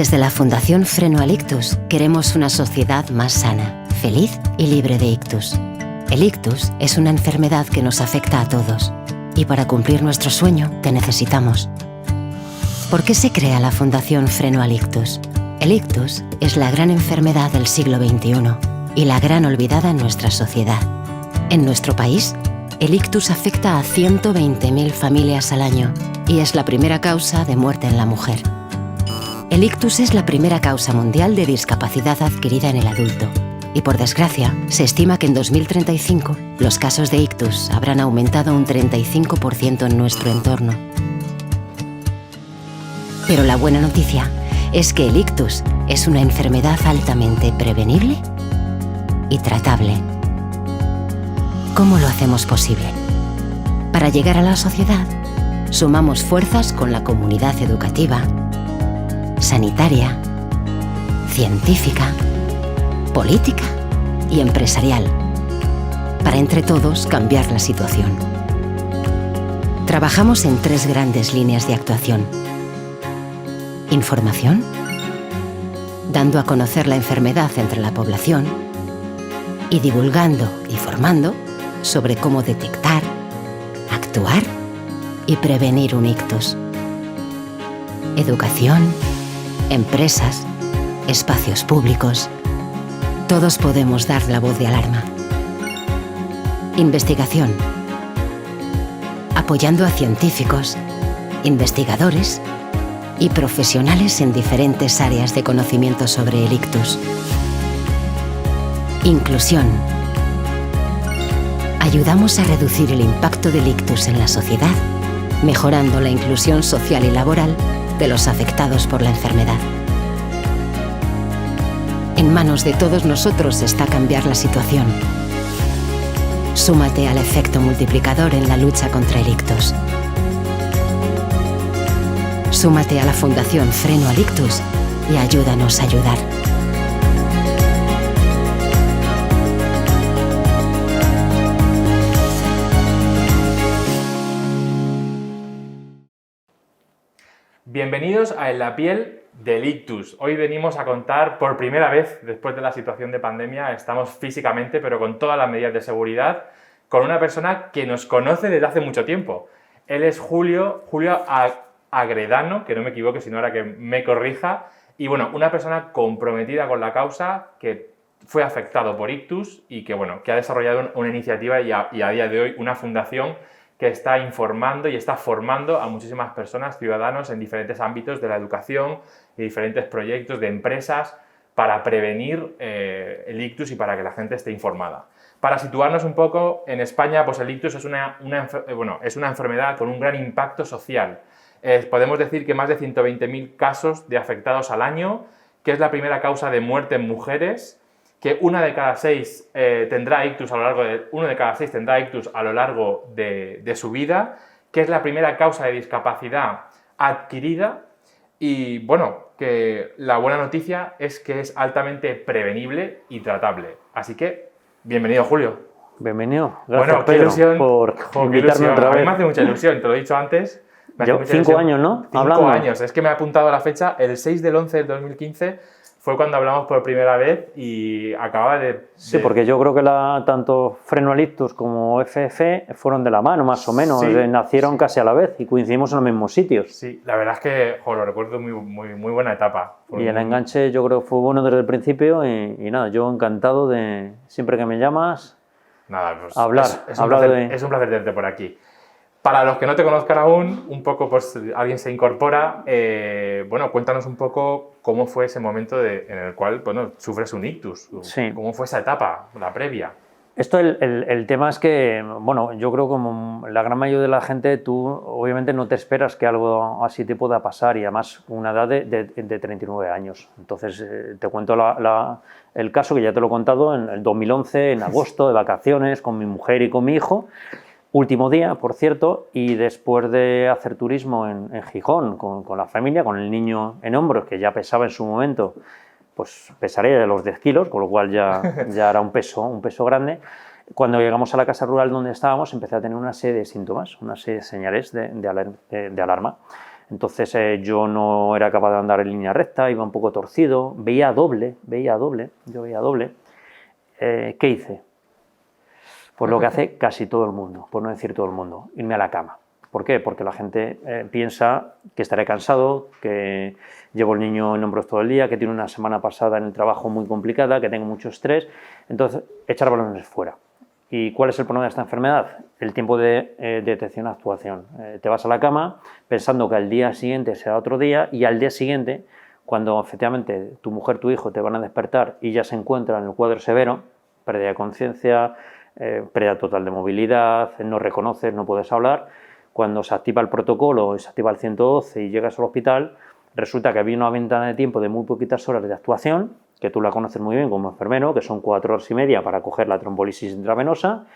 Desde la Fundación Freno al Ictus queremos una sociedad más sana, feliz y libre de ictus. El ictus es una enfermedad que nos afecta a todos y para cumplir nuestro sueño te necesitamos. ¿Por qué se crea la Fundación Freno al Ictus? El ictus es la gran enfermedad del siglo XXI y la gran olvidada en nuestra sociedad. En nuestro país, el ictus afecta a 120.000 familias al año y es la primera causa de muerte en la mujer. El ictus es la primera causa mundial de discapacidad adquirida en el adulto y, por desgracia, se estima que en 2035 los casos de ictus habrán aumentado un 35% en nuestro entorno. Pero la buena noticia es que el ictus es una enfermedad altamente prevenible y tratable. ¿Cómo lo hacemos posible? Para llegar a la sociedad, sumamos fuerzas con la comunidad educativa, sanitaria, científica, política y empresarial, para entre todos cambiar la situación. Trabajamos en 3 grandes líneas de actuación. Información, dando a conocer la enfermedad entre la población, y divulgando y formando sobre cómo detectar, actuar y prevenir un ictus. Educación, empresas, espacios públicos, todos podemos dar la voz de alarma. Investigación, apoyando a científicos, investigadores y profesionales en diferentes áreas de conocimiento sobre el ictus. Inclusión, ayudamos a reducir el impacto del ictus en la sociedad, mejorando la inclusión social y laboral de los afectados por la enfermedad. En manos de todos nosotros está cambiar la situación. Súmate al efecto multiplicador en la lucha contra el ictus. Súmate a la Fundación Freno al Ictus y ayúdanos a ayudar. Bienvenidos a En la piel del ictus. Hoy venimos a contar por primera vez, después de la situación de pandemia, estamos físicamente, pero con todas las medidas de seguridad, con una persona que nos conoce desde hace mucho tiempo. Él es Julio Agredano, que no me equivoque, sino ahora que me corrija, y bueno, una persona comprometida con la causa, que fue afectado por ictus y que, bueno, que ha desarrollado una iniciativa y a día de hoy una fundación que está informando y está formando a muchísimas personas, ciudadanos, en diferentes ámbitos de la educación y diferentes proyectos de empresas para prevenir el ictus y para que la gente esté informada. Para situarnos un poco, en España, pues el ictus es una enfermedad con un gran impacto social. Podemos decir que más de 120.000 casos de afectados al año, que es la primera causa de muerte en mujeres, que uno de cada 6 tendrá ictus a lo largo de su vida, que es la primera causa de discapacidad adquirida y, bueno, que la buena noticia es que es altamente prevenible y tratable. Así que, bienvenido, Julio. Bienvenido. Gracias, bueno, qué Pedro, ilusión por invitarme otra vez. A mí me hace mucha ilusión, te lo he dicho antes. Yo, 5 años, ¿no? 5 años, es que me he apuntado a la fecha, el 6 del 11 del 2015 fue cuando hablamos por primera vez y acababa de... Sí, porque yo creo que tanto Freno al Ictus como FF fueron de la mano, más o menos, sí, nacieron casi a la vez y coincidimos en los mismos sitios. Sí, la verdad es que lo recuerdo muy buena etapa. Y el enganche yo creo que fue bueno desde el principio y nada, yo encantado de, siempre que me llamas, nada, pues hablar. Es un placer tenerte por aquí. Para los que no te conozcan aún, un poco, pues alguien se incorpora, bueno, cuéntanos un poco cómo fue ese momento en el cual, bueno, sufres un ictus. Sí. ¿Cómo fue esa etapa, la previa? Esto, el tema es que, bueno, yo creo que como la gran mayoría de la gente, tú obviamente no te esperas que algo así te pueda pasar y además una edad de 39 años. Entonces, te cuento el caso que ya te lo he contado en el 2011, en agosto, de vacaciones, con mi mujer y con mi hijo. Último día, por cierto, y después de hacer turismo en Gijón con la familia, con el niño en hombros, que ya pesaba en su momento, pues pesaría de los 10 kilos, con lo cual ya era un peso grande. Cuando llegamos a la casa rural donde estábamos, empecé a tener una serie de síntomas, una serie de señales de alarma. Entonces yo no era capaz de andar en línea recta, iba un poco torcido, veía doble. ¿Qué hice? Pues lo que hace casi todo el mundo, por no decir todo el mundo, irme a la cama. ¿Por qué? Porque la gente piensa que estaré cansado, que llevo el niño en hombros todo el día, que tiene una semana pasada en el trabajo muy complicada, que tengo mucho estrés. Entonces, echar balones fuera. ¿Y cuál es el problema de esta enfermedad? El tiempo de detección-actuación. Te vas a la cama pensando que al día siguiente será otro día y al día siguiente, cuando efectivamente tu mujer, tu hijo te van a despertar y ya se encuentran en el cuadro severo, pérdida de conciencia, pérdida total de movilidad, no reconoces, no puedes hablar. Cuando se activa el protocolo, se activa el 112 y llegas al hospital, resulta que había una ventana de tiempo de muy poquitas horas de actuación, que tú la conoces muy bien como enfermero, que son 4 horas y media para coger la trombolisis intravenosa,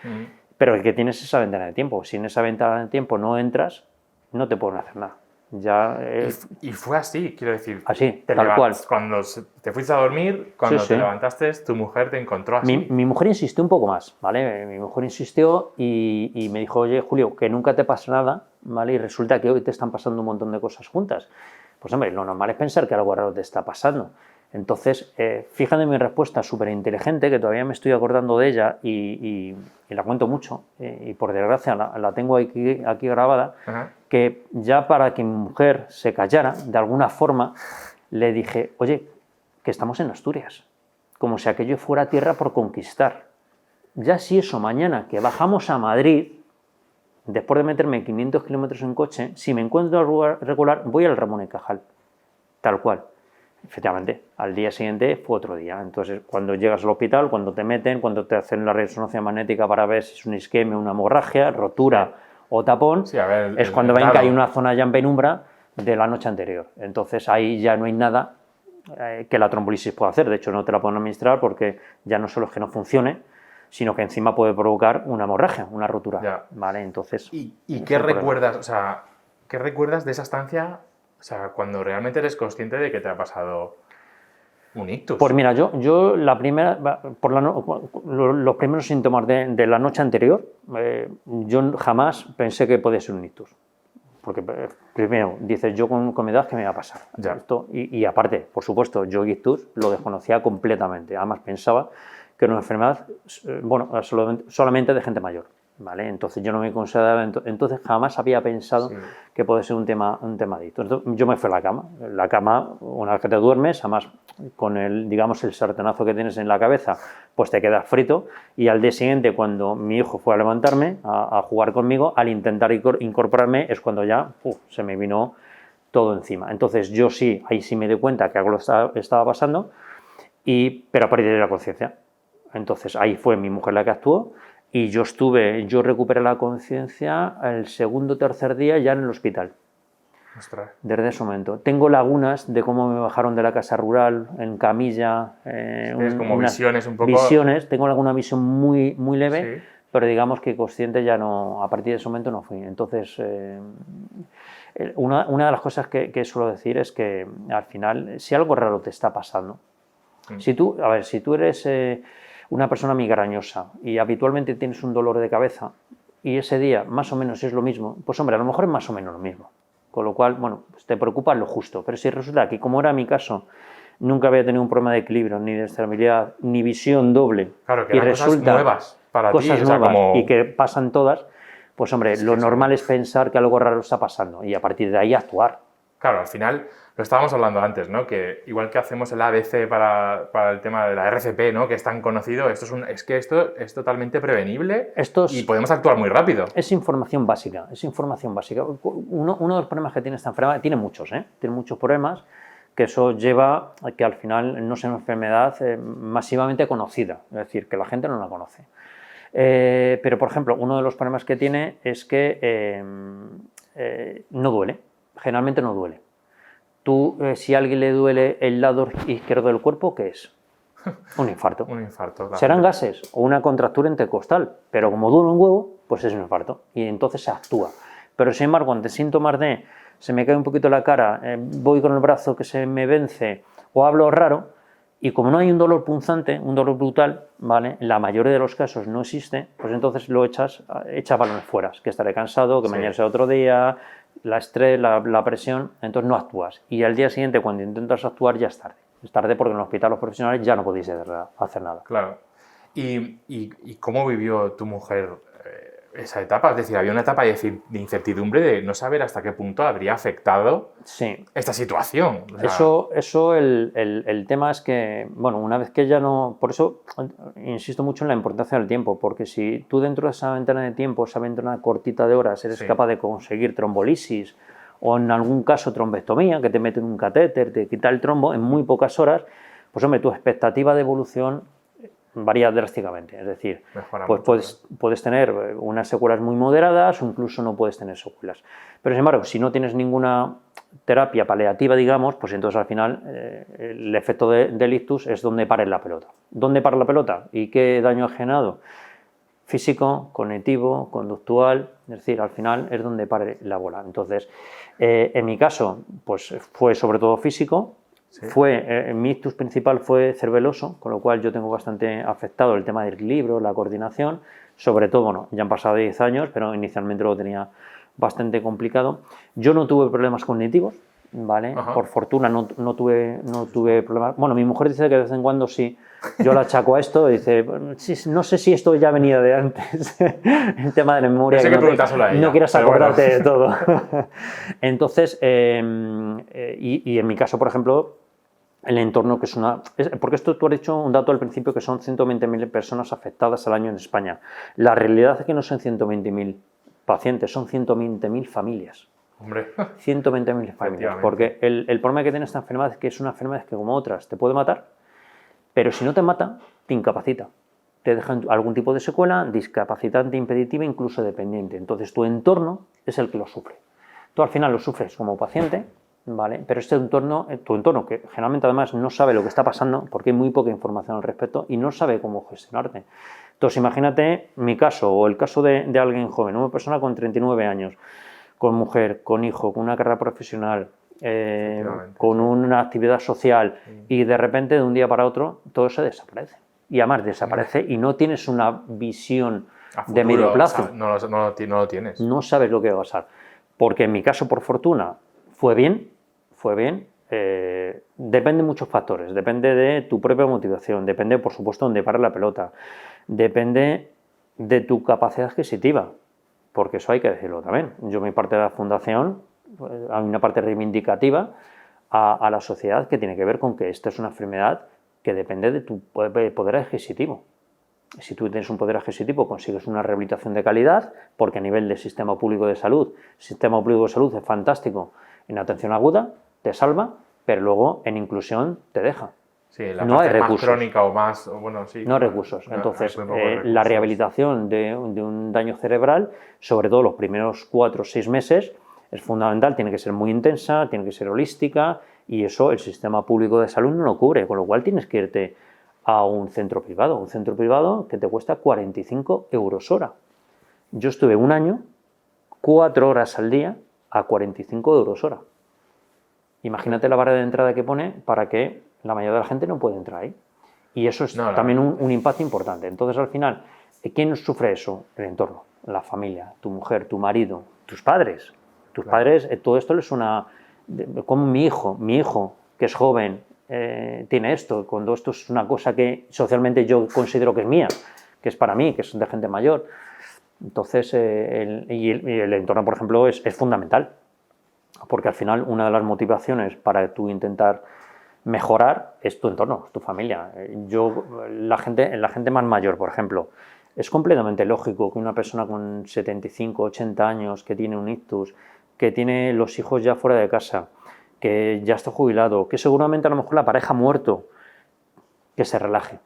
pero que tienes esa ventana de tiempo. Si en esa ventana de tiempo no entras, no te pueden hacer nada. Ya, y fue así, quiero decir. Así, tal cual. Cuando te fuiste a dormir, cuando te levantaste, tu mujer te encontró así. Mi mujer insistió un poco más, ¿vale? Mi mujer insistió y me dijo, oye, Julio, que nunca te pasa nada, ¿vale? Y resulta que hoy te están pasando un montón de cosas juntas. Pues hombre, lo normal es pensar que algo raro te está pasando. Entonces, fíjate en mi respuesta súper inteligente, que todavía me estoy acordando de ella y la cuento mucho, y por desgracia la tengo aquí grabada, que ya para que mi mujer se callara, de alguna forma, le dije, oye, que estamos en Asturias, como si aquello fuera tierra por conquistar. Ya si eso mañana que bajamos a Madrid, después de meterme 500 kilómetros en coche, si me encuentro en lugar regular, voy al Ramón y Cajal, tal cual. Efectivamente, al día siguiente fue otro día. Entonces, cuando llegas al hospital, cuando te meten, cuando te hacen la resonancia magnética para ver si es un isquemia, una hemorragia, rotura o tapón, es cuando ven que hay una zona ya en penumbra de la noche anterior. Entonces, ahí ya no hay nada que la trombolisis pueda hacer. De hecho, no te la pueden administrar porque ya no solo es que no funcione, sino que encima puede provocar una hemorragia, una rotura. ¿Vale? Entonces, ¿Y qué recuerdas? O sea, ¿qué recuerdas de esa estancia? O sea, cuando realmente eres consciente de que te ha pasado un ictus. Pues mira, yo la primera, los primeros síntomas de la noche anterior, yo jamás pensé que podía ser un ictus. Porque primero, dices, yo con mi edad, ¿qué me va a pasar? Esto, y aparte, por supuesto, yo ictus lo desconocía completamente. Además pensaba que era una enfermedad, bueno, solamente de gente mayor. ¿Vale? Entonces yo no me consideraba, entonces jamás había pensado que puede ser un tema adicto. Entonces, yo me fui a la cama, una vez que te duermes, además con el, digamos, el sartenazo que tienes en la cabeza, pues te quedas frito, y al día siguiente, cuando mi hijo fue a levantarme, a jugar conmigo, al intentar incorporarme, es cuando ya se me vino todo encima. Entonces yo sí, ahí sí me di cuenta que algo estaba pasando, pero perdí la conciencia. Entonces ahí fue mi mujer la que actuó, y yo recuperé la conciencia el segundo o tercer día ya en el hospital. Ostras. Desde ese momento. Tengo lagunas de cómo me bajaron de la casa rural, en camilla. Es como visiones un poco. Visiones, tengo alguna visión muy, muy leve, pero digamos que consciente ya no, a partir de ese momento no fui. Entonces, una de las cosas que suelo decir es que al final, si algo raro te está pasando, si tú eres una persona migrañosa y habitualmente tienes un dolor de cabeza y ese día más o menos es lo mismo, pues hombre, a lo mejor es más o menos lo mismo. Con lo cual, bueno, pues te preocupa lo justo. Pero si resulta que, como era mi caso, nunca había tenido un problema de equilibrio, ni de estabilidad, ni visión doble, claro, que y resulta cosas nuevas para cosas ti, nuevas, como... y que pasan todas, pues hombre, lo normal es pensar que algo raro está pasando y a partir de ahí actuar. Claro, al final, lo estábamos hablando antes, ¿no? Que igual que hacemos el ABC para el tema de la RCP, ¿no? Que es tan conocido, esto es totalmente prevenible y podemos actuar muy rápido. Es información básica, es información básica. Uno de los problemas que tiene esta enfermedad, tiene muchos problemas, que eso lleva a que al final no sea una enfermedad masivamente conocida, es decir, que la gente no la conoce. Pero, por ejemplo, uno de los problemas que tiene es que no duele. Generalmente no duele. Tú, si a alguien le duele el lado izquierdo del cuerpo, ¿qué es? Un infarto. Un infarto, claro. Serán gases o una contractura intercostal, pero como duele un huevo, pues es un infarto y entonces se actúa. Pero sin embargo, ante síntomas de se me cae un poquito la cara, voy con el brazo que se me vence o hablo raro, y como no hay un dolor punzante, un dolor brutal, ¿vale? En la mayoría de los casos no existe, pues entonces lo echa balones fuera, que estaré cansado, que mañana sea otro día, la estrés, la presión, entonces no actúas. Y al día siguiente, cuando intentas actuar, ya es tarde. Es tarde porque en el hospital los profesionales ya no podéis hacer nada. Claro. ¿Y cómo vivió tu mujer esa etapa? Es decir, había una etapa de incertidumbre de no saber hasta qué punto habría afectado esta situación. O sea, el tema es que, bueno, una vez que ya no... Por eso insisto mucho en la importancia del tiempo, porque si tú dentro de esa ventana de tiempo, esa ventana cortita de horas, eres capaz de conseguir trombolisis o en algún caso trombectomía, que te meten un catéter, te quita el trombo en muy pocas horas, pues hombre, tu expectativa de evolución varía drásticamente. Es decir, pues puedes tener unas secuelas muy moderadas o incluso no puedes tener secuelas. Pero sin embargo, si no tienes ninguna terapia paliativa, digamos, pues entonces al final el efecto del ictus es donde pare la pelota. ¿Dónde para la pelota? ¿Y qué daño ha generado? Físico, cognitivo, conductual, es decir, al final es donde pare la bola. Entonces, en mi caso, pues fue sobre todo físico. Sí. Mi ictus principal fue cerebeloso, con lo cual yo tengo bastante afectado el tema del equilibrio, la coordinación, sobre todo, bueno, ya han pasado 10 años, pero inicialmente lo tenía bastante complicado. Yo no tuve problemas cognitivos, ¿vale? Por fortuna no tuve problemas. Bueno, mi mujer dice que de vez en cuando sí, yo la achaco a esto, dice, no sé si esto ya venía de antes, el tema de la memoria, que no quieras acordarte de todo. Entonces, y en mi caso, por ejemplo, el entorno, que es porque esto tú has dicho un dato al principio que son 120.000 personas afectadas al año en España. La realidad es que no son 120.000 pacientes, son 120.000 familias. Hombre. 120.000 familias, porque el problema que tiene esta enfermedad es que es una enfermedad que, como otras, te puede matar, pero si no te mata, te incapacita. Te deja algún tipo de secuela, discapacitante, impeditiva, incluso dependiente. Entonces tu entorno es el que lo sufre. Tú al final lo sufres como paciente, ¿vale? Pero tu entorno, que generalmente además no sabe lo que está pasando, porque hay muy poca información al respecto, y no sabe cómo gestionarte. Entonces imagínate mi caso, o el caso de alguien joven, una persona con 39 años, con mujer, con hijo, con una carrera profesional, con una actividad social, y de repente de un día para otro todo se desaparece. Y además desaparece y no tienes una visión futuro, de medio plazo. O sea, no lo tienes. No sabes lo que va a pasar. Porque en mi caso, por fortuna, fue bien. Depende de muchos factores. Depende de tu propia motivación. Depende, por supuesto, de dónde para la pelota. Depende de tu capacidad adquisitiva. Porque eso hay que decirlo también. Yo, mi parte de la fundación, hay una parte reivindicativa a la sociedad que tiene que ver con que esta es una enfermedad que depende de tu poder adquisitivo. Si tú tienes un poder adquisitivo, consigues una rehabilitación de calidad, porque a nivel del sistema público de salud, el sistema público de salud es fantástico en atención aguda, te salva, pero luego en inclusión te deja. Sí, no hay recursos. Más crónica o más... Bueno, sí, no hay recursos. Entonces, la rehabilitación de un daño cerebral, sobre todo los primeros 4 o 6 meses, es fundamental, tiene que ser muy intensa, tiene que ser holística, y eso el sistema público de salud no lo cubre, con lo cual tienes que irte a un centro privado que te cuesta 45 euros hora. Yo estuve un año, 4 horas al día, a 45 euros hora. Imagínate la barrera de entrada que pone para que la mayoría de la gente no puede entrar ahí. Y eso es también un impacto importante. Entonces, al final, ¿quién sufre eso? El entorno, la familia, tu mujer, tu marido, tus padres. Tus padres, todo esto les suena... Como mi hijo, que es joven, tiene esto, cuando esto es una cosa que socialmente yo considero que es mía, que es para mí, que es de gente mayor. Entonces, el entorno, por ejemplo, es fundamental, porque al final una de las motivaciones para tú intentar mejorar es tu entorno, es tu familia. La gente más mayor, por ejemplo, es completamente lógico que una persona con 75, 80 años que tiene un ictus, que tiene los hijos ya fuera de casa, que ya está jubilado, que seguramente a lo mejor la pareja ha muerto, que se relaje.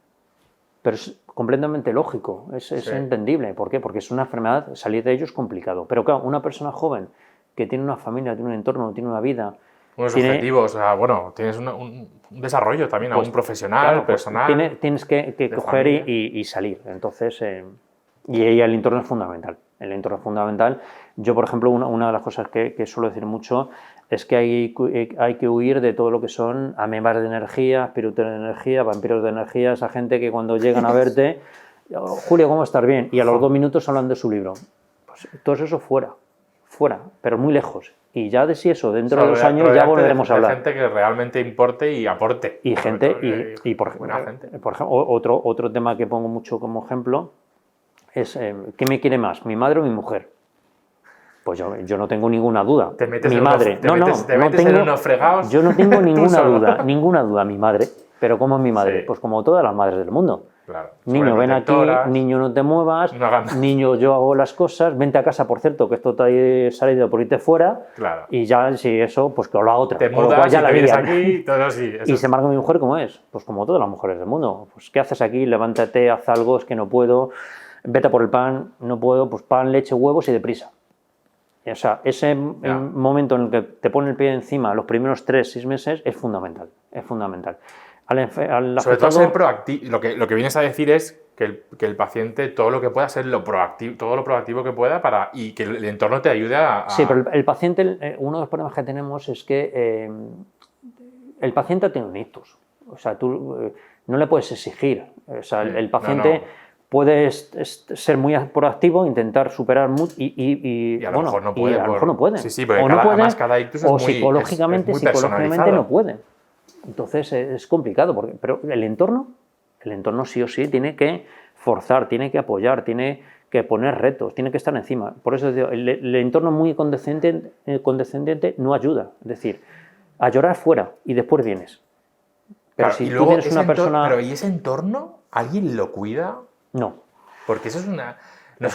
Pero es completamente lógico, es entendible. ¿Por qué? Porque es una enfermedad, salir de ello es complicado. Pero claro, una persona joven que tiene una familia, tiene un entorno, tiene una vida... Unos objetivos, o sea, bueno, tienes un desarrollo también, pues, a un profesional, claro, personal... Tienes que coger y salir. Entonces, y ahí el entorno es fundamental. El entorno es fundamental. Yo, por ejemplo, una de las cosas que suelo decir mucho es que hay que huir de todo lo que son amebas de energía, espíritus de energía, vampiros de energía, esa gente que cuando llegan a verte, Julio, ¿cómo estás? Bien. Y a los 2 minutos hablan de su libro. Pues todo eso fuera, pero muy lejos. y ya de si eso, dentro de 2 años ya rodearte volveremos a de hablar. gente que realmente importe y aporte. Y gente, Buena gente. por ejemplo, otro tema que pongo mucho como ejemplo es, ¿qué me quiere más, mi madre o mi mujer? Pues yo no tengo ninguna duda. Te metes Mi en madre. te metes en unos fregados. Yo no tengo solo. ninguna duda, mi madre. Pero ¿cómo es mi madre? Sí. Pues como todas las madres del mundo. Claro. Niño, ven aquí, Sobreprotectoras. niño, no te muevas, No hagan nada. niño, yo hago las cosas, vente a casa, por cierto, que esto te ha salido por irte fuera, Claro. y ya, si eso, pues con la otra. Te Con lo cual mudas ya y la te vienes lían. aquí, todo sí. Y se marca mi mujer, ¿cómo es? Pues como todas las mujeres del mundo. Pues ¿qué haces aquí? Levántate, haz algo, es que no puedo, vete a por el pan, no puedo, pues pan, leche, huevos y deprisa. O sea, ese momento en el que te pone el pie encima los primeros 3-6 meses es fundamental, es fundamental. Sobre todo ser proactivo. Lo que vienes a decir es que el paciente todo lo que pueda ser todo lo proactivo que pueda y que el entorno te ayude a... Sí, pero el paciente, uno de los problemas que tenemos es que el paciente tiene un ictus. O sea, tú no le puedes exigir. O sea, el paciente puede ser muy proactivo, intentar superar y a lo mejor no puede. Y a lo mejor no puede. Sí, porque o no puede, además cada ictus es o muy, psicológicamente, es muy personalizado. no puede. Entonces es complicado, pero el entorno sí o sí tiene que forzar, tiene que apoyar, tiene que poner retos, tiene que estar encima. Por eso digo, el entorno muy condescendiente no ayuda. Es decir, a llorar fuera y después vienes. Pero Claro, si y tú luego tienes una persona... Pero ¿y ese entorno? ¿Alguien lo cuida? No. Porque eso es una...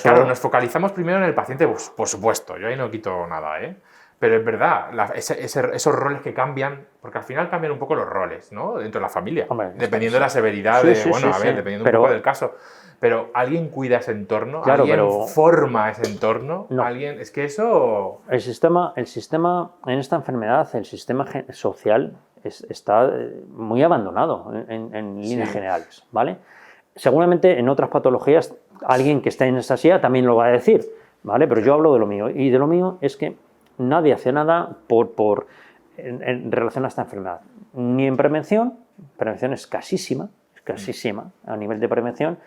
Claro, nos focalizamos primero en el paciente, pues, por supuesto, yo ahí no quito nada, ¿eh? Pero es verdad, esos roles que cambian, porque al final cambian un poco los roles, ¿no? Dentro de la familia, Hombre, dependiendo de la severidad, dependiendo un poco del caso. Pero ¿alguien cuida ese entorno? Claro, ¿Alguien forma ese entorno? No. Es que eso... El sistema, en esta enfermedad, el sistema social está muy abandonado en líneas generales, ¿vale? Seguramente en otras patologías alguien que está en esa silla también lo va a decir, ¿vale? Pero yo hablo de lo mío, y de lo mío es que nadie hace nada en relación a esta enfermedad. Ni en prevención es escasísima a nivel de prevención.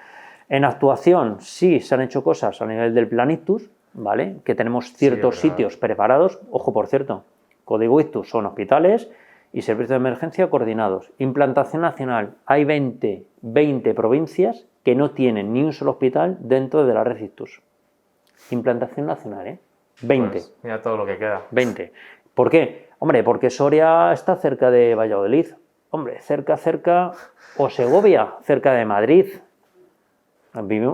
En actuación sí se han hecho cosas a nivel del plan ictus, ¿vale? Que tenemos ciertos sitios preparados. Ojo, por cierto, código ictus son hospitales y servicios de emergencia coordinados. Implantación nacional, hay 20 provincias que no tienen ni un solo hospital dentro de la red ictus. Implantación nacional, ¿eh? 20. Pues mira todo lo que queda. 20. ¿Por qué? Hombre, porque Soria está cerca de Valladolid. Hombre, cerca, o Segovia, cerca de Madrid.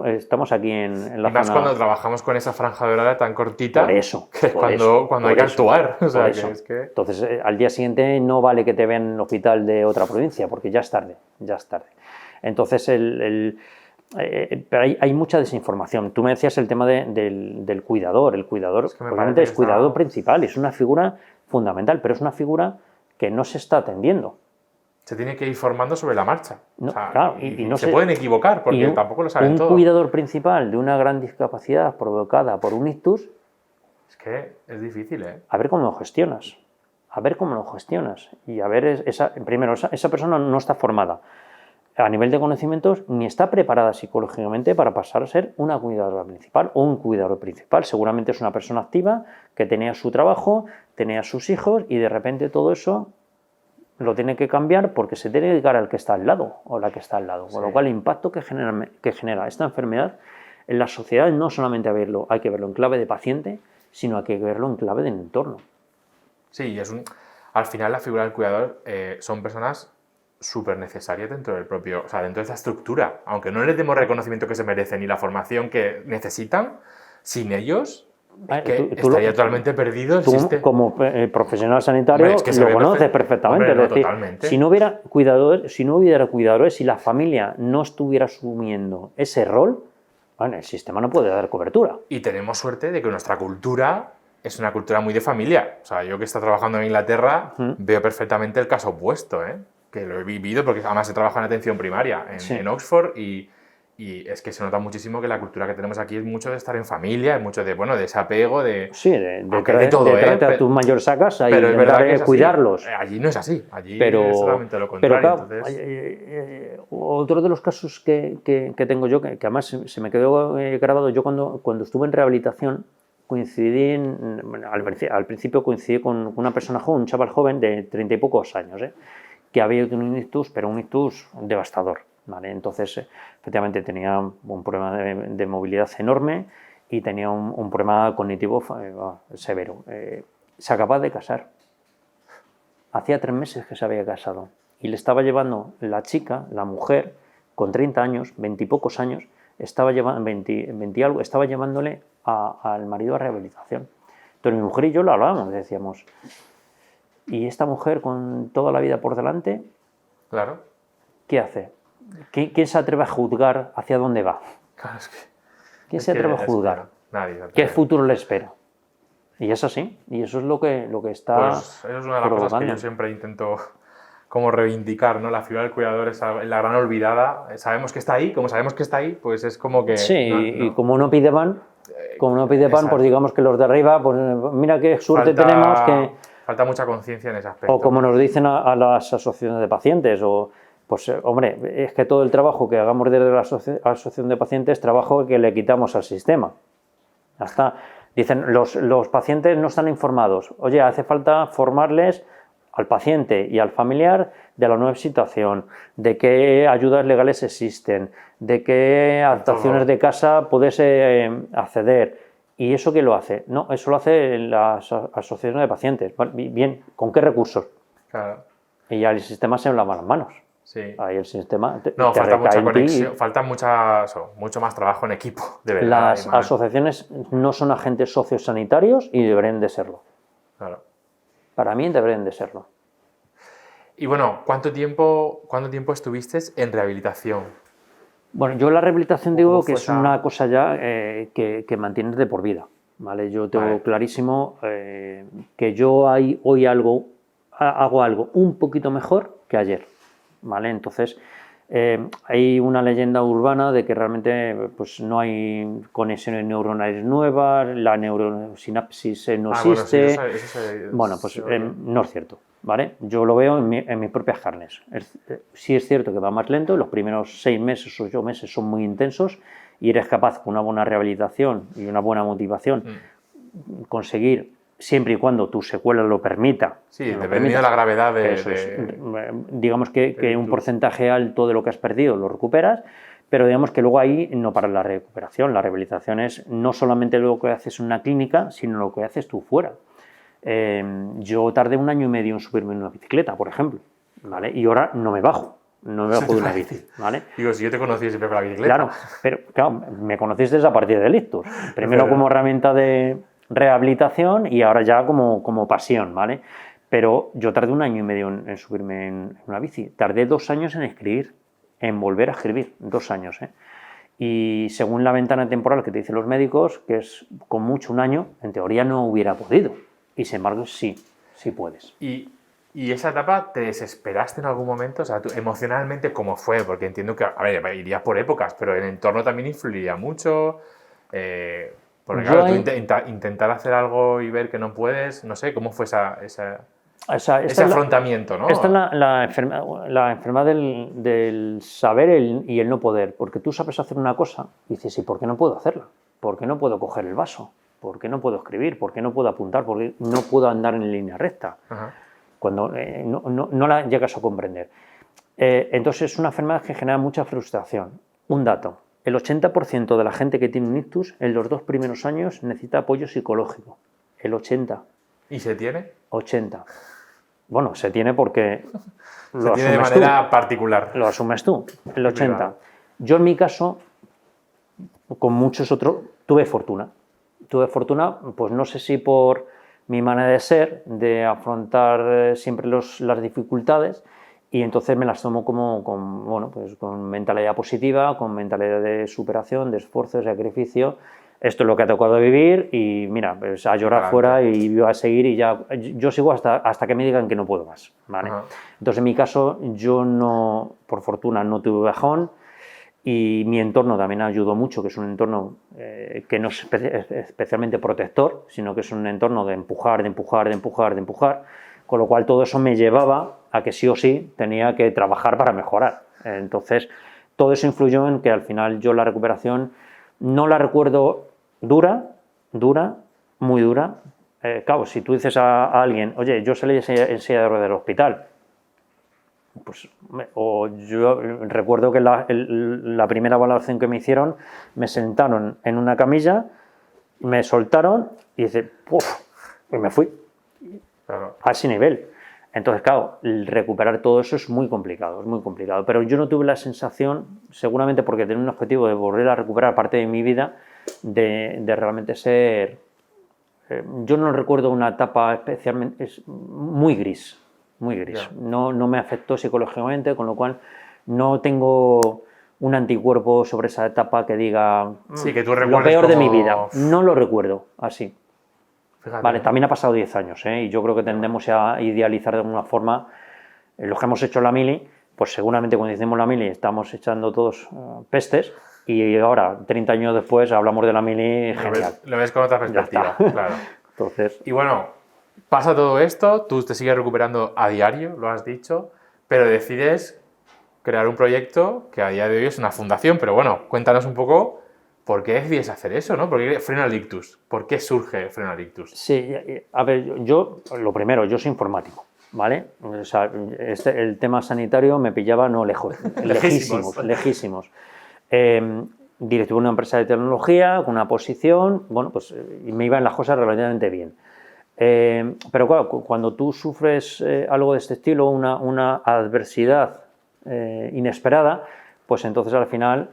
Estamos aquí en la más zona... cuando trabajamos con esa franja dorada tan cortita, Por eso. que es cuando hay que actuar. O sea, que es que... Entonces, al día siguiente no vale que te vean en el hospital de otra provincia, porque ya es tarde. Entonces, pero hay mucha desinformación. Tú me decías el tema del cuidador. El cuidador, obviamente, es cuidador principal, es una figura fundamental, pero es una figura que no se está atendiendo. Se tiene que ir formando sobre la marcha. No, o sea, claro, y no se pueden equivocar, porque tampoco lo saben todo. Un cuidador principal de una gran discapacidad provocada por un ictus... Es que es difícil, ¿eh? A ver cómo lo gestionas. Y a ver, primero, esa persona no está formada a nivel de conocimientos ni está preparada psicológicamente para pasar a ser una cuidadora principal o un cuidador principal. Seguramente es una persona activa que tenía su trabajo, tenía sus hijos y de repente todo eso lo tiene que cambiar porque se tiene que dedicar al que está al lado o la que está al lado. Con lo cual el impacto que genera esta enfermedad en la sociedad no solamente hay que verlo en clave de paciente, sino hay que verlo en clave del entorno. Sí, al final la figura del cuidador son personas súper necesarias dentro del propio, o sea, dentro de esta estructura. Aunque no les demos reconocimiento que se merecen y la formación que necesitan, sin ellos estaría totalmente perdido el sistema. Como profesional sanitario, lo conoces perfectamente. Hombre, es decir, totalmente. si no hubiera cuidadores, si la familia no estuviera asumiendo ese rol, bueno, el sistema no puede dar cobertura. Y tenemos suerte de que nuestra cultura es una cultura muy de familia. O sea, yo que estoy trabajando en Inglaterra veo perfectamente el caso opuesto, ¿eh? Que lo he vivido porque además he trabajado en atención primaria en Oxford y es que se nota muchísimo que la cultura que tenemos aquí es mucho de estar en familia, es mucho de ese apego, de traerte a tus mayores a casa y intentar cuidarlos. Allí no es así, allí es solamente lo contrario. Pero otro de los casos que tengo yo, que además se me quedó grabado, yo cuando estuve en rehabilitación, al principio coincidí con una persona joven, un chaval joven de 30 y pocos años, que había tenido un ictus, pero un ictus devastador, ¿vale? Entonces, efectivamente, tenía un problema de movilidad enorme y tenía un problema cognitivo severo. Se acababa de casar. Hacía 3 meses que se había casado y le estaba llevando la chica, la mujer, con 30 años, 20 y pocos años, estaba llevándole al marido a rehabilitación. Entonces mi mujer y yo lo hablábamos, decíamos, ¿y esta mujer con toda la vida por delante? Claro. ¿Qué hace? ¿Quién se atreve a juzgar hacia dónde va? Claro, es que... ¿Quién se atreve a juzgar? Nadie. ¿Qué futuro le espera? Y es así, y eso es lo que está pues eso es una de las cosas que yo siempre intento como reivindicar, ¿no? La figura del cuidador es la gran olvidada. Sabemos que está ahí, como sabemos que está ahí, pues es como que... Sí, y como no pide pan, pues digamos que los de arriba, pues mira qué suerte tenemos que... Falta mucha conciencia en ese aspecto. O como nos dicen a las asociaciones de pacientes, pues hombre, es que todo el trabajo que hagamos desde la asociación de pacientes es trabajo que le quitamos al sistema. Ya está. Dicen, los pacientes no están informados. Oye, hace falta formarles al paciente y al familiar de la nueva situación, de qué ayudas legales existen, de qué adaptaciones de casa puedes acceder. ¿Y eso quién lo hace? No, eso lo hace la asociación de pacientes. Bien, ¿con qué recursos? Claro. Y ya el sistema se lava las manos. Sí. Ahí el sistema falta mucha conexión, falta mucho más trabajo en equipo, de verdad. Las asociaciones no son agentes sociosanitarios y deberían de serlo. Claro. Para mí deberían de serlo. Y bueno, ¿cuánto tiempo estuviste en rehabilitación? Bueno, yo la rehabilitación digo que es una cosa ya que mantienes de por vida, ¿vale? Yo tengo clarísimo que yo hoy hago algo un poquito mejor que ayer, ¿vale? Entonces, hay una leyenda urbana de que realmente pues, no hay conexiones neuronales nuevas, la neurosinapsis no existe. Bueno, pues no es cierto, ¿vale? Yo lo veo en mis propias carnes. Sí es cierto que va más lento, los primeros 6 meses o 8 meses son muy intensos y eres capaz con una buena rehabilitación y una buena motivación conseguir, siempre y cuando tu secuela lo permita. Sí, dependiendo de la gravedad digamos que un porcentaje alto de lo que has perdido lo recuperas, pero digamos que luego ahí no para la recuperación. La rehabilitación es no solamente lo que haces en una clínica, sino lo que haces tú fuera. Yo tardé 1 año y medio en subirme en una bicicleta, por ejemplo, ¿vale? Y ahora no me bajo de una bici, ¿vale? Digo, si yo te conocí siempre con la bicicleta. Claro, pero claro, me conociste a partir del ictus. Primero como herramienta de rehabilitación y ahora ya como pasión, ¿vale? Pero yo tardé 1 año y medio en subirme en una bici. Tardé 2 años en escribir, en volver a escribir, 2 años, ¿eh? Y según la ventana temporal que te dicen los médicos, que es con mucho 1 año, en teoría no hubiera podido. Y sin embargo, sí puedes. ¿Y esa etapa te desesperaste en algún momento? O sea, tú, emocionalmente, ¿cómo fue? Porque entiendo que, a ver, irías por épocas, pero el entorno también influiría mucho. Porque claro, tú intentar hacer algo y ver que no puedes, no sé, ¿cómo fue ese afrontamiento, ¿no? Esta es la enfermedad del saber y el no poder. Porque tú sabes hacer una cosa y dices, ¿y por qué no puedo hacerla? ¿Por qué no puedo coger el vaso? ¿Por qué no puedo escribir? ¿Por qué no puedo apuntar? ¿Por qué no puedo andar en línea recta? Ajá. Cuando no la llegas a comprender. Entonces es una enfermedad que genera mucha frustración. Un dato, el 80% de la gente que tiene un ictus en los 2 primeros años necesita apoyo psicológico. El 80%. ¿Y se tiene? 80%. Bueno, se tiene porque lo asumes de manera particular. Lo asumes tú, el 80%. Yo en mi caso, con muchos otros, tuve fortuna. Pues no sé si por mi manera de ser, de afrontar siempre las dificultades, y entonces me las tomo con mentalidad positiva, con mentalidad de superación, de esfuerzo, de sacrificio. Esto es lo que ha tocado vivir y mira, pues a llorar fuera y voy a seguir y ya, yo sigo hasta que me digan que no puedo más, ¿vale? Entonces en mi caso yo no, por fortuna no tuve bajón. Y mi entorno también ayudó mucho, que es un entorno que no es especialmente protector, sino que es un entorno de empujar, con lo cual todo eso me llevaba a que sí o sí tenía que trabajar para mejorar. Entonces, todo eso influyó en que al final yo la recuperación no la recuerdo dura, muy dura. Claro, si tú dices a alguien, oye, yo salí en silla de ruedas del hospital, pues, o yo recuerdo que la primera valoración que me hicieron, me sentaron en una camilla, me soltaron y dice, ¡puf! Y me fui. Claro. A ese nivel. Entonces, claro, recuperar todo eso es muy complicado, pero yo no tuve la sensación, seguramente porque tenía un objetivo de volver a recuperar parte de mi vida, de realmente ser... yo no recuerdo una etapa especialmente... es muy gris, muy gris. Ya. No me afectó psicológicamente, con lo cual no tengo un anticuerpo sobre esa etapa que diga Sí, que tú lo recuerdes peor de mi como- vida. No lo recuerdo así. Fíjate. Vale, también ha pasado 10 años, y yo creo que tendemos a idealizar de alguna forma los que hemos hecho la mili, pues seguramente cuando hicimos la mili estamos echando todos pestes y ahora, 30 años después, hablamos de la mili genial. Lo ves con otra Ya perspectiva, está. claro. Entonces, Y bueno, pasa todo esto, tú te sigues recuperando a diario, lo has dicho, pero decides crear un proyecto que a día de hoy es una fundación, pero bueno, cuéntanos un poco por qué decides hacer eso, ¿no? ¿Por qué Freno al Ictus? ¿Por qué surge Freno al Ictus? sí, a ver, yo, lo primero, yo soy informático, ¿vale? O sea, el tema sanitario me pillaba no lejos, lejísimos. Directivo de una empresa de tecnología, con una posición, bueno, pues y me iban las cosas relativamente bien. Pero claro, cuando tú sufres algo de este estilo, una adversidad inesperada, pues entonces al final,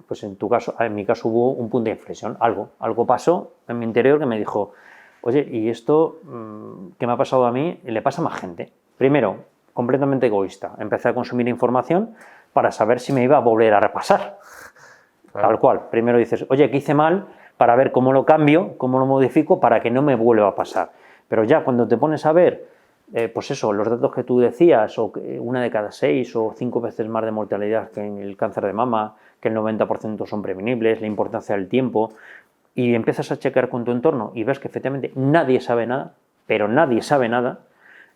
pues en mi caso hubo un punto de inflexión, algo pasó en mi interior que me dijo, oye, y esto que me ha pasado a mí le pasa a más gente. Primero, completamente egoísta, empecé a consumir información para saber si me iba a volver a repasar. Claro. Tal cual, primero dices, oye, ¿qué hice mal? Para ver cómo lo cambio, cómo lo modifico para que no me vuelva a pasar. Pero ya cuando te pones a ver, pues eso, los datos que tú decías, o que 1 de cada 6 o 5 veces más de mortalidad que en el cáncer de mama, que el 90% son prevenibles, la importancia del tiempo, y empiezas a checar con tu entorno y ves que efectivamente nadie sabe nada, pero nadie sabe nada,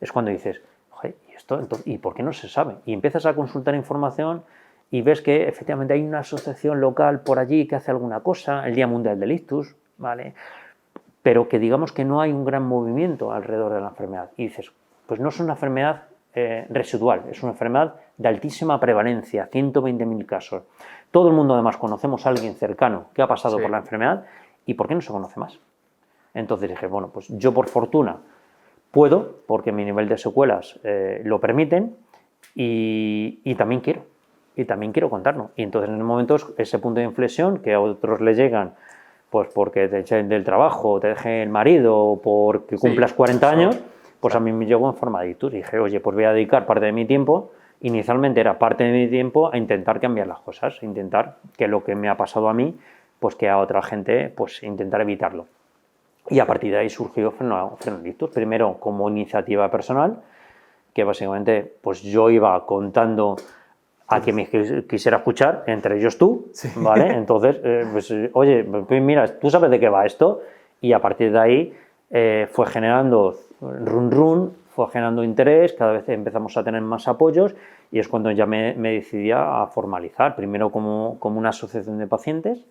es cuando dices, oye, ¿y esto? Entonces, ¿y por qué no se sabe? Y empiezas a consultar información y ves que efectivamente hay una asociación local por allí que hace alguna cosa, el Día Mundial del Ictus, ¿vale? Pero que digamos que no hay un gran movimiento alrededor de la enfermedad. Y dices, pues no es una enfermedad residual, es una enfermedad de altísima prevalencia, 120.000 casos. Todo el mundo además conocemos a alguien cercano que ha pasado por la enfermedad, ¿y por qué no se conoce más? Entonces dije, bueno, pues yo por fortuna puedo, porque mi nivel de secuelas lo permiten, y también quiero. Y también quiero contarlo. Y entonces en el momento ese punto de inflexión que a otros le llegan pues porque te echen del trabajo, te deje el marido o porque cumplas 40 años, pues a mí me llegó en forma de ictus. Y dije, oye, pues voy a dedicar parte de mi tiempo, inicialmente era parte de mi tiempo, a intentar cambiar las cosas, intentar que lo que me ha pasado a mí, pues que a otra gente, pues intentar evitarlo. Y a partir de ahí surgió Freno al Ictus, primero como iniciativa personal, que básicamente pues yo iba contando a quien me quisiera escuchar, entre ellos tú, ¿vale? Entonces, pues, oye, pues mira, tú sabes de qué va esto, y a partir de ahí fue generando fue generando interés, cada vez empezamos a tener más apoyos, y es cuando ya me decidí a formalizar, primero como una asociación de pacientes,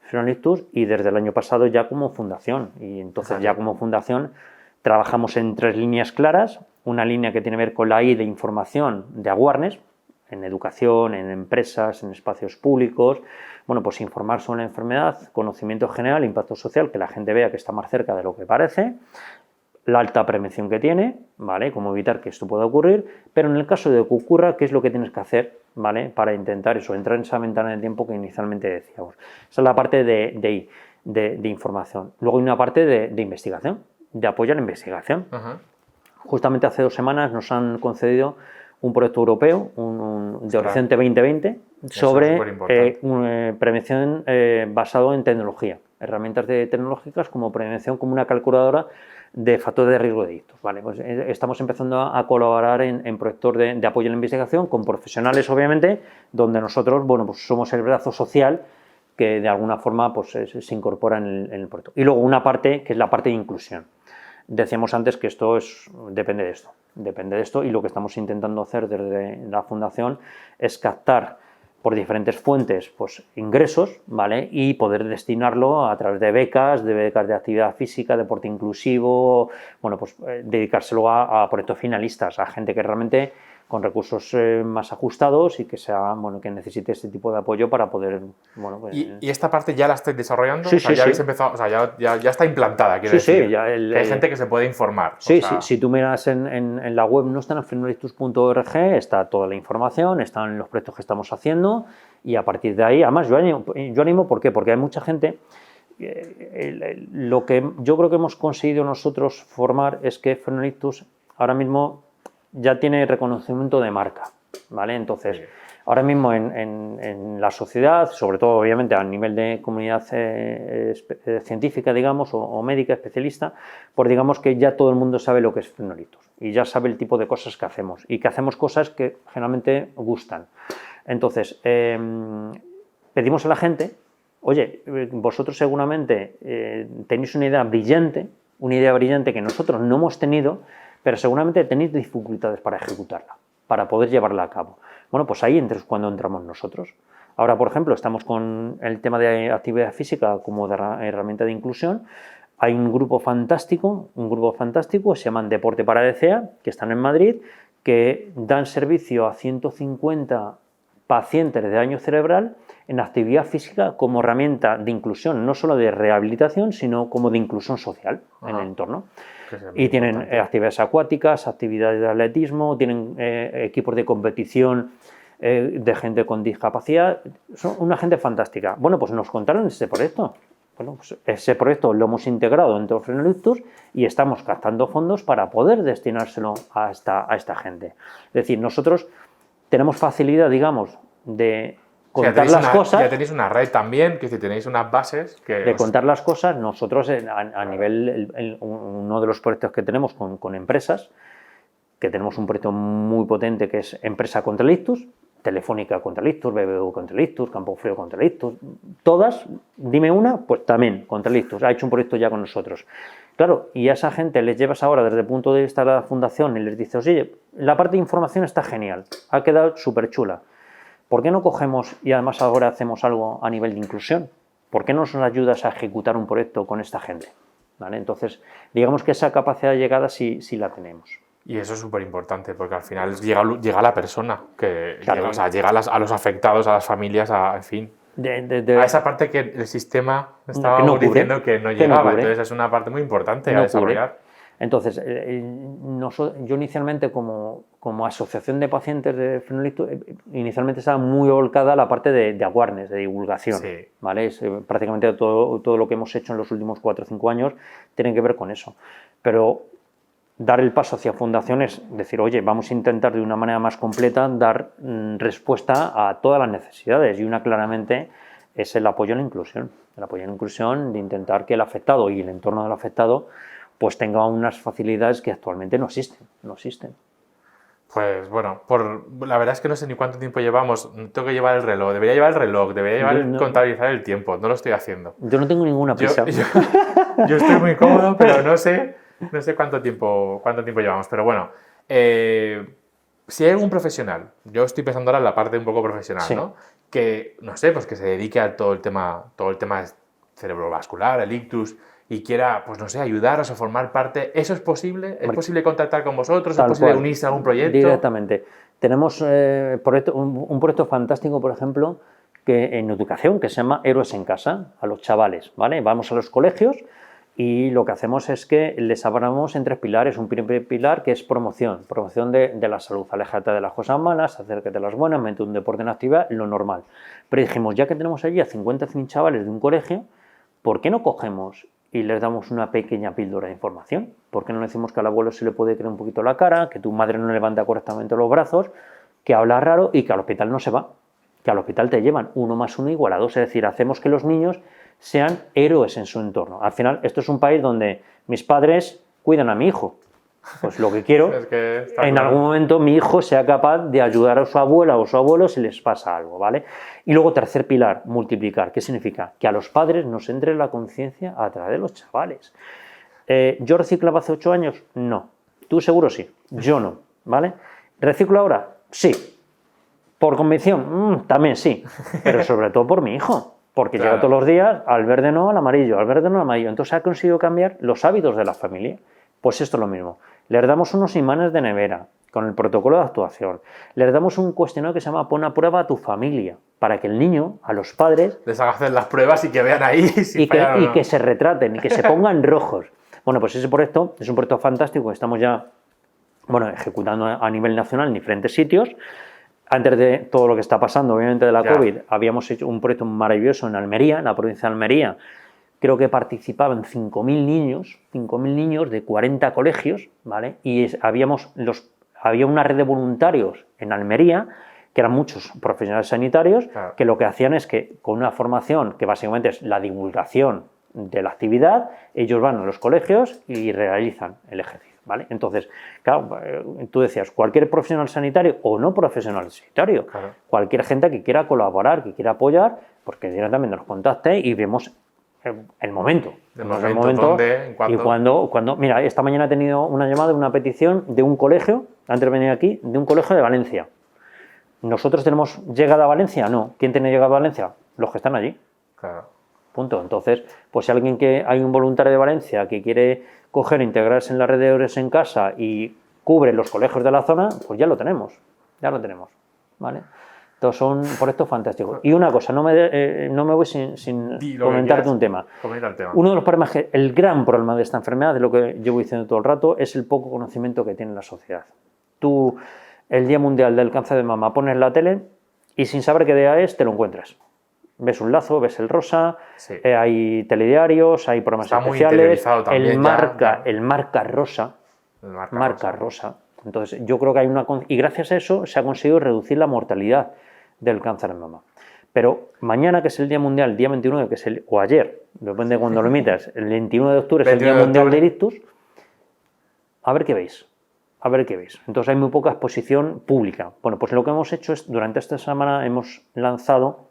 Freno al Ictus, y desde el año pasado ya como fundación, y entonces ya como fundación trabajamos en 3 líneas claras, una línea que tiene que ver con la I de información, de awareness, en educación, en empresas, en espacios públicos, bueno, pues informar sobre la enfermedad, conocimiento general, impacto social, que la gente vea que está más cerca de lo que parece, la alta prevención que tiene, ¿vale? Cómo evitar que esto pueda ocurrir, pero en el caso de que ocurra, ¿qué es lo que tienes que hacer, ¿vale? Para intentar eso, entrar en esa ventana de tiempo que inicialmente decíamos. Esa es la parte de información. Luego hay una parte de investigación, de apoyo a la investigación. Justamente hace 2 semanas nos han concedido un proyecto europeo, de Horizonte 2020, sobre prevención basado en tecnología, herramientas tecnológicas como prevención, como una calculadora de factores de riesgo de ictus. Vale, pues estamos empezando a colaborar en proyectos de apoyo a la investigación con profesionales, obviamente, donde nosotros, bueno, pues somos el brazo social que de alguna forma pues, se incorpora en el proyecto. Y luego una parte que es la parte de inclusión. Decíamos antes que esto depende de esto, y lo que estamos intentando hacer desde la Fundación es captar por diferentes fuentes, pues ingresos, ¿vale? Y poder destinarlo a través de becas de actividad física, deporte inclusivo, bueno, pues dedicárselo a proyectos finalistas, a gente que realmente con recursos más ajustados y que sea, bueno, que necesite este tipo de apoyo para poder, bueno, pues, ¿Y esta parte ya la estáis desarrollando? Sí, O sea, sí, ya habéis sí. empezado, o sea, ya está implantada, quiero Sí, decir. sí, ya Que hay gente que se puede informar. Sí, o sea, sí, si tú miras en la web nuestra, en fenolictus.org, está toda la información, están los proyectos que estamos haciendo y a partir de ahí, además yo animo, ¿por qué? Porque hay mucha gente, lo que yo creo que hemos conseguido nosotros formar es que Fenolictus ahora mismo ya tiene reconocimiento de marca, ¿vale? Entonces, sí. ahora mismo en la sociedad, sobre todo obviamente a nivel de comunidad científica, digamos, o médica especialista, pues digamos que ya todo el mundo sabe lo que es Fenolictus y ya sabe el tipo de cosas que hacemos y que hacemos cosas que generalmente gustan. Entonces, pedimos a la gente, oye, vosotros seguramente tenéis una idea brillante que nosotros no hemos tenido, pero seguramente tenéis dificultades para ejecutarla, para poder llevarla a cabo. Bueno, pues ahí es cuando entramos nosotros. Ahora, por ejemplo, estamos con el tema de actividad física como de herramienta de inclusión. Hay un grupo fantástico, se llaman Deporte para DCEA, que están en Madrid, que dan servicio a 150 pacientes de daño cerebral en actividad física como herramienta de inclusión, no solo de rehabilitación, sino como de inclusión social en el entorno. Y tienen actividades acuáticas, actividades de atletismo, tienen equipos de competición de gente con discapacidad. Son una gente fantástica. Bueno, pues nos contaron ese proyecto. Bueno, pues ese proyecto lo hemos integrado dentro de Fenolictus y estamos captando fondos para poder destinárselo a esta gente. Es decir, nosotros tenemos facilidad, digamos, de contar las cosas. Ya tenéis una red también, que si tenéis unas bases que... De contar las cosas, nosotros a nivel, uno de los proyectos que tenemos con empresas, que tenemos un proyecto muy potente que es Empresa contra el Ictus, Telefónica contra el Ictus, BBVA contra el Ictus, Campofrío contra el Ictus, todas, dime una, pues también contra el Ictus, ha hecho un proyecto ya con nosotros. Claro, y a esa gente les llevas ahora desde el punto de vista de la fundación y les dices, oye, la parte de información está genial, ha quedado súper chula. ¿Por qué no cogemos y además ahora hacemos algo a nivel de inclusión? ¿Por qué no nos ayudas a ejecutar un proyecto con esta gente? ¿Vale? Entonces, digamos que esa capacidad de llegada sí la tenemos. Y eso es súper importante, porque al final llega a la persona, que Claro. llega a los afectados, a las familias, en fin. A esa parte que el sistema estaba diciendo que no llegaba. Entonces es una parte muy importante a desarrollar. Entonces, yo inicialmente como asociación de pacientes de Fenolictus, inicialmente estaba muy volcada a la parte de awareness, de divulgación. Sí. ¿Vale? Prácticamente todo lo que hemos hecho en los últimos 4 o 5 años tiene que ver con eso. Pero dar el paso hacia fundaciones, decir, oye, vamos a intentar de una manera más completa dar respuesta a todas las necesidades, y una claramente es el apoyo a la inclusión. El apoyo a la inclusión, de intentar que el afectado y el entorno del afectado pues tenga unas facilidades que actualmente no existen. Pues bueno, la verdad es que no sé ni cuánto tiempo llevamos. Tengo que llevar el reloj, debería llevar el reloj, debería contabilizar el tiempo, no lo estoy haciendo. Yo no tengo ninguna prisa. Yo estoy muy cómodo, pero no sé cuánto tiempo llevamos. Pero bueno, si hay algún profesional, yo estoy pensando ahora en la parte un poco profesional, Sí. ¿no? Que, no sé, pues que se dedique a todo el tema cerebrovascular, el ictus, y quiera, pues no sé, ayudaros a formar parte. ¿Eso es posible? ¿Es posible contactar con vosotros? ¿Es posible unirse a un proyecto? Directamente. Tenemos un proyecto fantástico, por ejemplo, que en educación, que se llama Héroes en Casa, a los chavales, ¿vale? Vamos a los colegios y lo que hacemos es que les hablamos en 3 pilares. Un primer pilar que es promoción de la salud. Aléjate de las cosas malas, acércate de las buenas, mete un deporte en actividad, lo normal. Pero dijimos, ya que tenemos allí a 50 chavales de un colegio, ¿por qué no cogemos y les damos una pequeña píldora de información? ¿Por qué no decimos que al abuelo se le puede creer un poquito la cara, que tu madre no levanta correctamente los brazos, que habla raro y que al hospital no se va? Que al hospital te llevan 1 más 1 igual a 2, es decir, hacemos que los niños sean héroes en su entorno. Al final, esto es un país donde mis padres cuidan a mi hijo. Pues lo que quiero Es que en algún momento mi hijo sea capaz de ayudar a su abuela o su abuelo si les pasa algo, ¿vale? Y luego, tercer pilar, multiplicar. ¿Qué significa? Que a los padres nos entre la conciencia a través de los chavales. ¿Yo reciclaba hace 8 años? No. ¿Tú seguro sí? Yo no, ¿vale? ¿Reciclo ahora? Sí. ¿Por convicción? También sí, pero sobre todo por mi hijo, porque Claro. llega todos los días al verde no al amarillo, al verde no al amarillo. Entonces ha conseguido cambiar los hábitos de la familia. Pues esto es lo mismo. Les damos unos imanes de nevera con el protocolo de actuación. Les damos un cuestionario que se llama Pon a prueba a tu familia, para que el niño, a los padres, Les haga hacer las pruebas y que vean ahí si y fallan o no. que se retraten y que se pongan rojos. Bueno, pues ese proyecto es un proyecto fantástico que estamos ya ejecutando a nivel nacional en diferentes sitios. Antes de todo lo que está pasando, obviamente, de la Ya. COVID, habíamos hecho un proyecto maravilloso en Almería, en la provincia de Almería. Creo que participaban 5.000 niños de 40 colegios, ¿vale? Y había una red de voluntarios en Almería, que eran muchos profesionales sanitarios, Claro. que lo que hacían es que con una formación que básicamente es la divulgación de la actividad, ellos van a los colegios y realizan el ejercicio, ¿vale? Entonces, claro, tú decías, cualquier profesional sanitario o no profesional sanitario, Claro. cualquier gente que quiera colaborar, que quiera apoyar, porque directamente nos contacte y vemos el momento. El Vemos momento, dónde, en cuándo. Y cuando, mira, esta mañana he tenido una llamada, una petición de un colegio, antes de venir aquí, de un colegio de Valencia. ¿Nosotros tenemos llegada a Valencia? No. ¿Quién tiene llegada a Valencia? Los que están allí. Claro. Punto. Entonces, pues si hay un voluntario de Valencia que quiere coger, integrarse en la red de Eures en casa y cubre los colegios de la zona, pues ya lo tenemos, ¿vale? Entonces son proyectos fantásticos. Y una cosa, no me voy sin Di lo que comentarte quieras. un tema. Comenta el tema. Uno de los problemas, el gran problema de esta enfermedad, de lo que llevo diciendo todo el rato, es el poco conocimiento que tiene la sociedad. Tú, el Día Mundial del Cáncer de Mama, pones la tele y sin saber qué día es, te lo encuentras. Ves un lazo, ves el rosa, Sí. hay telediarios, hay programas Está muy especiales, interiorizado también el marca rosa, El marca rosa. Entonces, yo creo que hay y gracias a eso se ha conseguido reducir la mortalidad del cáncer de mama. Pero mañana, que es el Día Mundial, el día 29, que es o ayer, depende de cuando lo emitas, el 21 de octubre es el Día 29 de Mundial octubre. del Ictus, a ver qué veis. Entonces hay muy poca exposición pública. Bueno, pues lo que hemos hecho es, durante esta semana hemos lanzado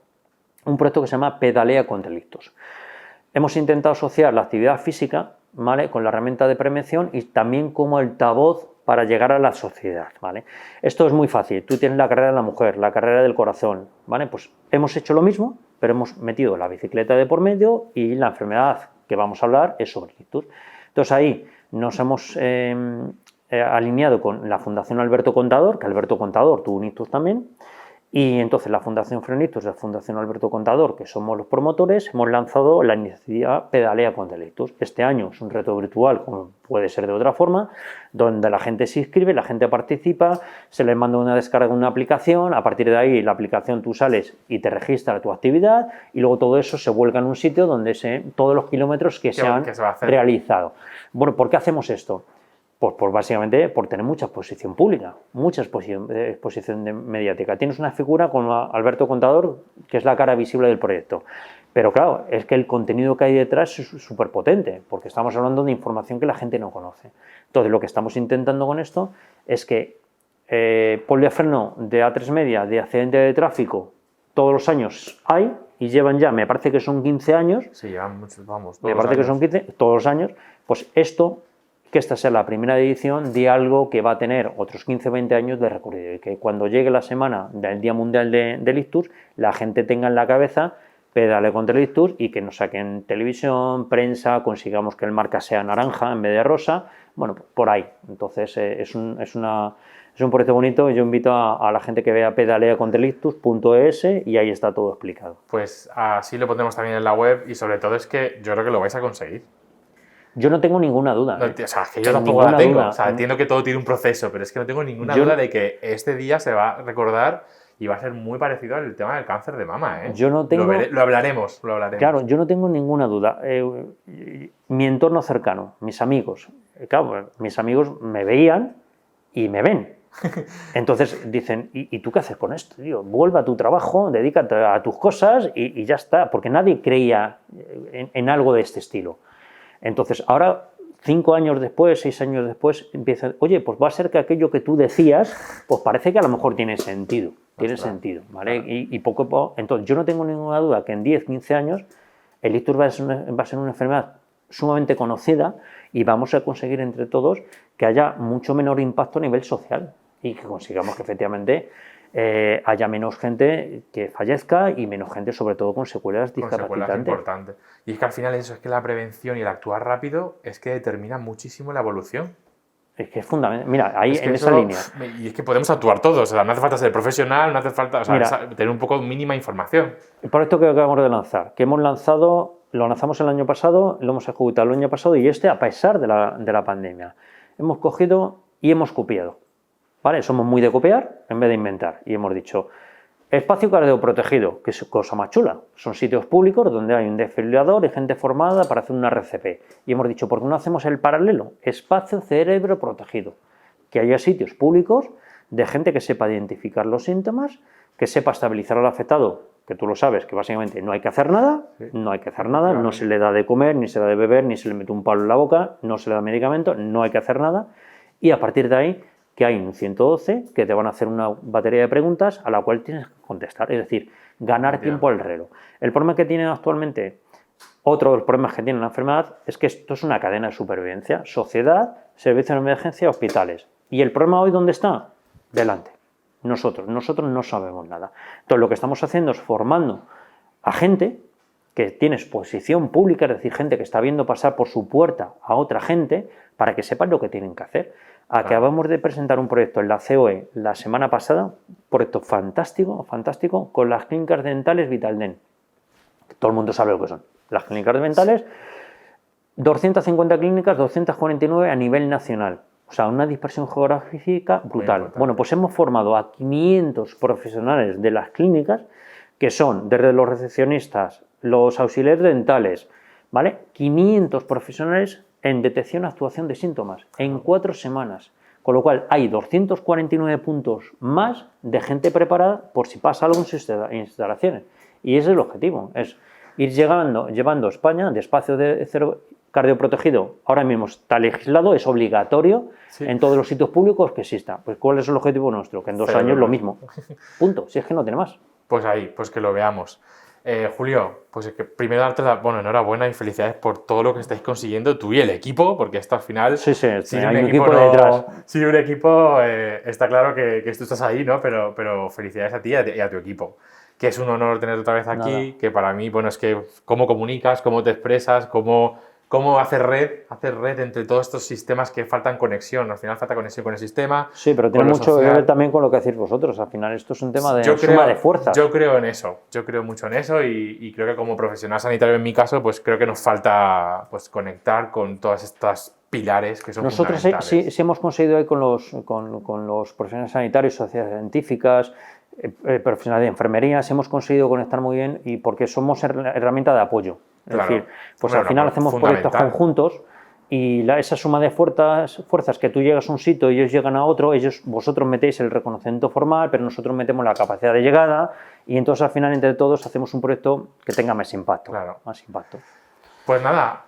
un proyecto que se llama Pedalea contra el Ictus. Hemos intentado asociar la actividad física, ¿vale?, con la herramienta de prevención y también como altavoz para llegar a la sociedad, ¿vale? Esto es muy fácil. Tú tienes la carrera de la mujer, la carrera del corazón, ¿vale? Pues hemos hecho lo mismo, pero hemos metido la bicicleta de por medio y la enfermedad que vamos a hablar es sobre el ictus. Entonces ahí nos hemos alineado con la Fundación Alberto Contador, que Alberto Contador tuvo un ictus también, y entonces la Fundación Frenictus y la Fundación Alberto Contador, que somos los promotores, hemos lanzado la iniciativa Pedalea contra el ictus. Este año es un reto virtual, como puede ser de otra forma, donde la gente se inscribe, la gente participa, se les manda una descarga de una aplicación, a partir de ahí la aplicación tú sales y te registras tu actividad y luego todo eso se vuelca en un sitio donde todos los kilómetros que se han realizado. Bueno, ¿por qué hacemos esto? Pues básicamente por tener mucha exposición pública, mucha exposición mediática. Tienes una figura con Alberto Contador, que es la cara visible del proyecto. Pero claro, es que el contenido que hay detrás es súper potente, porque estamos hablando de información que la gente no conoce. Entonces, lo que estamos intentando con esto es que poliafreno de A3 media, de accidente de tráfico, todos los años hay, y llevan ya, me parece que son 15 años. Sí, llevan muchos, vamos, me parece que son 15, todos los años. Pues esto, que esta sea la primera edición de algo que va a tener otros 15 o 20 años de recorrido y que cuando llegue la semana del Día Mundial del Ictus, la gente tenga en la cabeza Pedale contra el Ictus y que nos saquen televisión, prensa, consigamos que el marca sea naranja en vez de rosa, bueno, por ahí. Entonces es un proyecto bonito y yo invito a la gente que vea pedaleacontraelictus.es y ahí está todo explicado. Pues así lo pondremos también en la web y sobre todo es que yo creo que lo vais a conseguir. Yo no tengo ninguna duda. No, o sea, es que yo tampoco la tengo. O sea, entiendo que todo tiene un proceso, pero es que no tengo ninguna duda de que este día se va a recordar y va a ser muy parecido al tema del cáncer de mama, ¿eh? Yo no tengo... Lo hablaremos. Claro, yo no tengo ninguna duda. Mi entorno cercano, mis amigos, claro, mis amigos me veían y me ven. Entonces dicen, ¿y tú qué haces con esto, tío? Vuelve a tu trabajo, dedícate a tus cosas y ya está, porque nadie creía en algo de este estilo. Entonces, ahora, 5 años después, 6 años después, empiezan, oye, pues va a ser que aquello que tú decías, pues parece que a lo mejor tiene sentido, ¿vale? Y poco a poco, entonces yo no tengo ninguna duda que en 10, 15 años el ictus va a ser una enfermedad sumamente conocida y vamos a conseguir entre todos que haya mucho menor impacto a nivel social y que consigamos que efectivamente haya menos gente que fallezca y menos gente, sobre todo, con secuelas Con secuelas discapacitantes. importantes. Y es que al final eso es que la prevención y el actuar rápido es que determina muchísimo la evolución. Es que es fundamental. Mira, ahí Es que en eso- esa línea. Y es que podemos actuar todos, o sea, no hace falta ser profesional, no hace falta, o sea, Mira. tener un poco mínima información. El proyecto que acabamos de lanzar, que hemos lanzado, lo lanzamos el año pasado, lo hemos ejecutado el año pasado y a pesar de la pandemia. Hemos cogido y hemos copiado. ¿Vale? Somos muy de copiar en vez de inventar. Y hemos dicho, espacio cardioprotegido, que es cosa más chula. Son sitios públicos donde hay un desfibrilador y gente formada para hacer una RCP. Y hemos dicho, ¿por qué no hacemos el paralelo? Espacio cerebro protegido. Que haya sitios públicos de gente que sepa identificar los síntomas, que sepa estabilizar al afectado, que tú lo sabes, que básicamente no hay que hacer nada, no hay que hacer nada, no se le da de comer, ni se le da de beber, ni se le mete un palo en la boca, no se le da medicamento, no hay que hacer nada. Y a partir de ahí, que hay un 112 que te van a hacer una batería de preguntas a la cual tienes que contestar, es decir, ganar tiempo al reloj. El problema que tienen actualmente, otro de los problemas que tiene la enfermedad, es que esto es una cadena de supervivencia, sociedad, servicios de emergencia, hospitales. ¿Y el problema hoy dónde está? Delante. Nosotros no sabemos nada. Entonces lo que estamos haciendo es formando a gente que tiene exposición pública, es decir, gente que está viendo pasar por su puerta a otra gente para que sepan lo que tienen que hacer. Acabamos de presentar un proyecto en la COE la semana pasada, un proyecto fantástico, fantástico, con las clínicas dentales Vitaldent. Todo el mundo sabe lo que son. Las clínicas dentales, 250 clínicas, 249 a nivel nacional. O sea, una dispersión geográfica brutal. Bueno, pues hemos formado a 500 profesionales de las clínicas, que son desde los recepcionistas, los auxiliares dentales, ¿vale? 500 profesionales en detección y actuación de síntomas en 4 semanas. Con lo cual hay 249 puntos más de gente preparada por si pasa algo en sus instalaciones. Y ese es el objetivo, es ir llevando a España de espacio de cero cardioprotegido. Ahora mismo está legislado, es obligatorio en todos los sitios públicos que exista. Pues ¿cuál es el objetivo nuestro? Que en 2 años lo mismo. Punto, si es que no tiene más. Pues ahí, pues que lo veamos. Julio, pues es que primero darte enhorabuena y felicidades por todo lo que estáis consiguiendo tú y el equipo, porque esto al final... Sí, sin hay un equipo detrás. Sin un equipo, está claro que tú estás ahí, ¿no? Pero felicidades a ti y a tu equipo. Que es un honor tenerte otra vez aquí, que para mí, bueno, es que cómo comunicas, cómo te expresas, cómo hacer red entre todos estos sistemas que faltan conexión. Al final falta conexión con el sistema. Sí, pero tiene mucho que ver también con lo que decís vosotros. Al final esto es un tema de suma de fuerzas. Yo creo en eso. Yo creo mucho en eso y creo que como profesional sanitario en mi caso, pues creo que nos falta pues conectar con todas estas pilares que son fundamentales. Nosotros sí hemos conseguido ahí con los profesionales sanitarios, sociedades científicas, profesionales de enfermería, hemos conseguido conectar muy bien y porque somos herramienta de apoyo. Es decir, pues al final hacemos proyectos conjuntos y esa suma de fuerzas que tú llegas a un sitio y ellos llegan a otro, vosotros metéis el reconocimiento formal, pero nosotros metemos la capacidad de llegada y entonces al final entre todos hacemos un proyecto que tenga más impacto. Más impacto. Pues nada,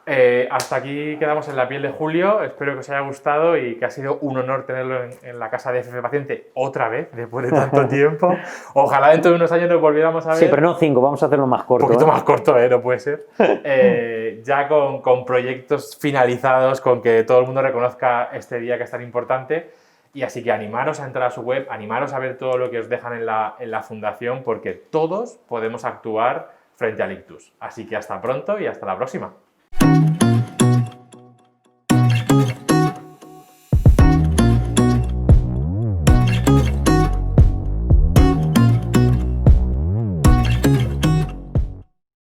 hasta aquí quedamos en la piel de Julio. Espero que os haya gustado y que ha sido un honor tenerlo en la casa de FF Paciente otra vez, después de tanto tiempo. Ojalá dentro de unos años nos volviéramos a ver. Sí, pero no 5, vamos a hacerlo más corto. Un poquito más corto, no puede ser. Ya con proyectos finalizados, con que todo el mundo reconozca este día que es tan importante. Y así que animaros a entrar a su web, animaros a ver todo lo que os dejan en la fundación, porque todos podemos actuar frente al ictus. Así que hasta pronto y hasta la próxima.